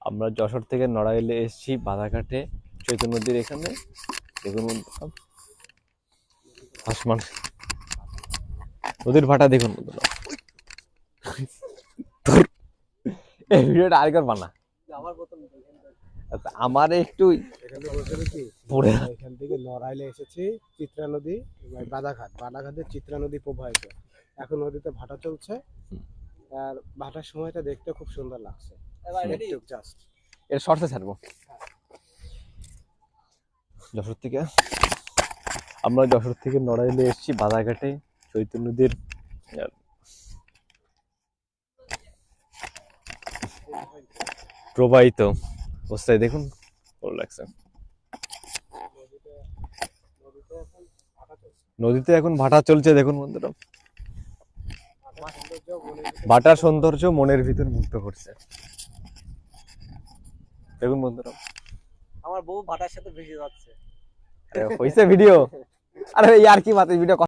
আমরা যশোর থেকে নড়াইলে এসেছি বাধাঘাটে চৈতন্য নদীর এখানে। দেখুন বন্ধুরা, আসমান নদীর ভাটা দেখুন বন্ধুরা। এই ভিডিওটা আরেকবার বানা। আচ্ছা, আমার একটু পড়ে এখান থেকে নড়াইলে এসেছি চিত্রা নদী, বাদাঘাটে চিত্রা নদী প্রবাহিত। এখন নদীতে ভাটা চলছে, আর ভাটার সময়টা দেখতে খুব সুন্দর লাগছে। একটু জাস্ট এর শর্টসে ছাড়বো। আমরা যশোর থেকে নড়াইলে এসেছি বাধাঘাটে চৈতন্য নদীর প্রবাহিত অবস্থায় দেখুন, ভালো লাগছে। নদীতে এখন ভাটা চলছে দেখুন বন্ধুরা। ভাটার সৌন্দর্য মনের ভিতর মুগ্ধ করছে দেখুন বন্ধুরা। আমার বউ ভাটার সাথে ভেসে যাচ্ছে। হয়েছে ভিডিও। আরে আর কি মাত্র ভিডিও